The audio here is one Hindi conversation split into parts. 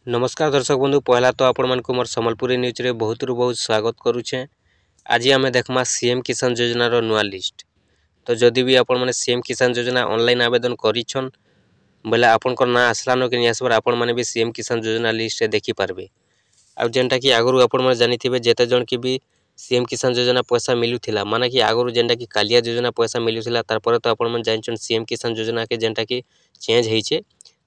नमस्कार दर्शक बंधु पहला तो आपण मानक मोर संबलपुरी न्यूज रे बहुत बहुत स्वागत करुछे। आज आम देखमा सीएम किसान योजना रो नुआ लिस्ट। तो जदि भी आपण माने सीएम किसान योजना ऑनलाइन आवेदन करिछन बोले आपन ना आसलानो कि आसबार आपण माने भी सीएम किसान योजना लिस्ट रे देखि पारबे। आ जेनटा कि आगरु आपण माने जानिथिबे जेते जन कि भी सीएम किसान योजना पैसा मिलुथिला माने कि आगरु जेनटा कि कालिया योजना पैसा मिलुथिला तार पर तो आपण माने जानिछन सीएम किसान योजना के जेनटा कि चेंज हेइछे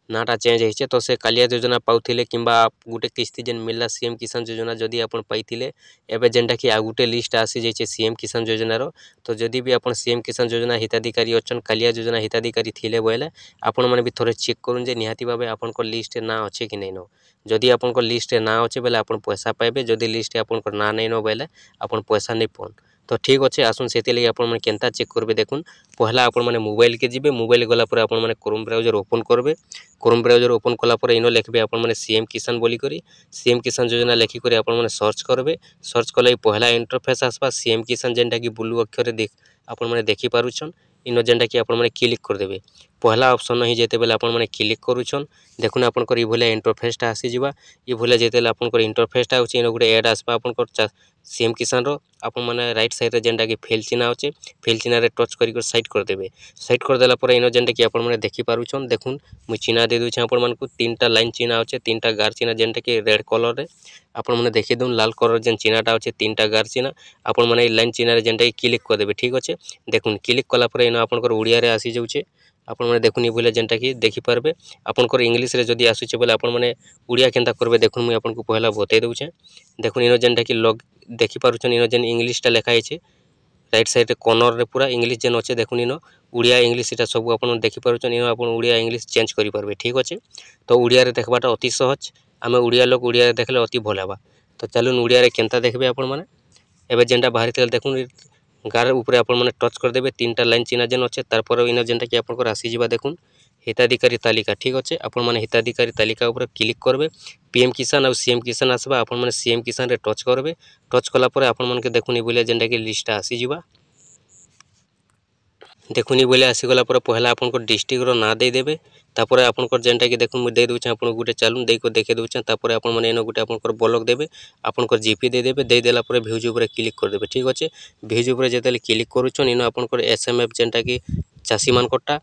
नाटा चेंज होइछे। तो से कालिया योजना पाउथिले किंबा गुटे किस्ती जेन मिलला सीएम किसान योजना जदि आपण पाइथिले एबे जेनटा कि आ गुटे लिस्ट आसी जाइछे सीएम किसान योजना रो। तो जदि भी आपण सीएम किसान योजना हिताधिकारी अछन कालिया योजना हिताधिकारी थिले बोले आपण माने भी थोड़े चेक करूँ जे निहाती भाबे आपण को लिस्ट ना अच्छे कि नहीं नो। जदि आपण को लिस्ट ना अच्छे बोले आपण पैसा पाइबे, जदि लिस्ट आपण को ना नहीं नो बोले आपण पैसा नहीं पाउन। तो ठीक अच्छे आसुन से आपण माने केनता चेक करबे देखुन। पहला आपण माने मोबाइल के जिबे, मोबाइल गला पर आपण माने क्रोम ब्राउजर ओपन करबे। क्रोम ब्राउजर ओपन कला पर इनो लिखबे आपण माने सीएम किसान बोली करी सीएम किसान योजना लिखि करी आपण माने सर्च करबे। सर्च कले पहला इंटरफेस आसबा सीएम किसान जेनटा कि ब्लू अक्षर देख आपण माने देखि पारुछन। इनो जेनटा कि आपण माने क्लिक कर देबे। पहला ऑप्शन ही जेते बेले आपण माने क्लिक करूछन देखुन आपण कर इ भले इंटरफेस ता आसी जिबा। इ भले जेते आपण कर इंटरफेस ता होची इनो गुटे ऐड आसबा आपण कर सीएम किसान रो। आपण माने राइट साइड रे जेनटा कि फिल चिन्ह होचे फिल चिन्ह रे टच करी कर साइड कर देबे। साइड कर देला पर इनो जेनटा कि आपण माने देखि पारुछन देखुन मु चिन्ह दे दूछ आपण मानकु तीनटा लाइन चिन्ह होचे तीनटा गार चिन्ह जेनटा कि रेड कलर रे आपण माने देखि दउन लाल कलर जेन चिन्हटा होचे तीनटा गार चिन्ह आपण माने लाइन चिन्ह रे जेनटा कि क्लिक कर देबे। ठीक अछि देखुन क्लिक कला पर इनो आपण कर उड़िया रे आसी जाउचे। आपण माने देखुन इ बोले जेनटा कि देखि पारबे। आपण कर इंग्लिश रे जदि आसुचे बोले आपण माने उड़िया केनता करबे देखुन मु आपण को पहला बतै दउचे। देखुन इनो जेनटा कि लॉग देखि पारुछन इनो जेन इंग्लिश ता लेखा आइछे राइट साइड रे कॉर्नर रे पूरा इंग्लिश जेन अच्छे देखुन इनो उड़िया इंग्लिश एटा सब आपण देखि पारुछन। इनो आपण उड़िया इंग्लिश चेंज करि पारबे। ठीक अछि तो उड़िया रे देखबाटा अति सहज आमे उड़िया लोक उड़िया रे देखले अति भल हेबा। तो चलुन उड़िया रे केनता देखबे आपण माने एबे जेनटा बाहरी तेल देखुन गार ऊपर आपण माने टच कर देबे तीनटा लाइन चिन्ह जेन अच्छे तार पर इनो जेनटा कि आपण को राशि जिबा देखुन हिताधिकारी तालिका। ठीक अच्छे आपण माने हिताधिकारी तालिका ऊपर क्लिक करबे। पीएम किसान और सीएम किसान आसबा आपण माने सीएम किसान रे टच करबे। टच कला पर आपण माने के देखुन इ बोले जेनटा कि लिस्ट आसी जिबा। देखुनी बोले आसीगला पर पहला आपन को डिस्ट्रिक्ट रो ना दे देबे। तापर आपन को जेनटा कि देखुन मु दे दूछ आपन गुटे चालुन दे को देखे दूछ। तापर आपन माने एनो गुटे आपन को ब्लॉक देबे आपन को जीपी दे देबे। दे देला पर व्यूज ऊपर क्लिक कर देबे। ठीक अछि व्यूज ऊपर जेतेले क्लिक करूछन इनो आपन को एसएमएफ जेनटा कि चासी मान कोटा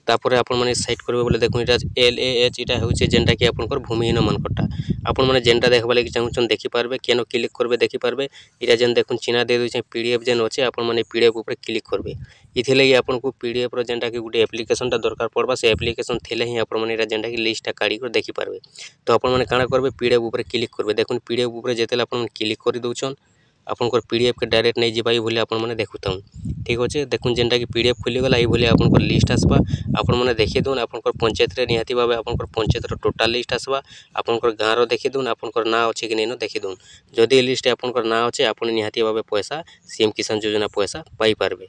तापर आपन माने साइड करबे बोले देखुन इटा एलएएच इटा होचे जेनटा कि आपन को भूमिहीन मान कोटा आपन माने जेनटा देखबा लागि चाहुछन देखि पारबे। केनो क्लिक करबे देखि पारबे। इटा जेन देखुन चिन्ह दे दूछ पीडीएफ जेन अछि आपन माने पीडीएफ ऊपर क्लिक करबे। इथे लगी आपन को पीडीएफ रो जेनटा कि गुटे एप्लीकेशन ता दरकार पड़बा। से एप्लीकेशन थिले ही आपन माने इटा जेनटा कि लिस्ट ता काढी कर देखि पारबे। तो आपन माने काना करबे पीडीएफ ऊपर क्लिक करबे। देखुन पीडीएफ ऊपर जेतेले आपन क्लिक करि दउछन आपन को पीडीएफ के डायरेक्ट नै जिबाई बोले आपन माने देखुताउन। ठीक अछि देखुन जेनटा कि पीडीएफ खुली गला ई बोले आपन को लिस्ट आसबा। आपन माने देखि दउन आपन को पंचायत रे निहाती भाबे आपन को पंचायत रो टोटल लिस्ट आसबा। आपन को गां रो देखि दउन आपन को ना अछि कि नैनो देखि दउन। जदि लिस्ट आपन को ना अछि आपन निहाती भाबे पैसा सीएम किसान योजना पैसा पाई पारबे।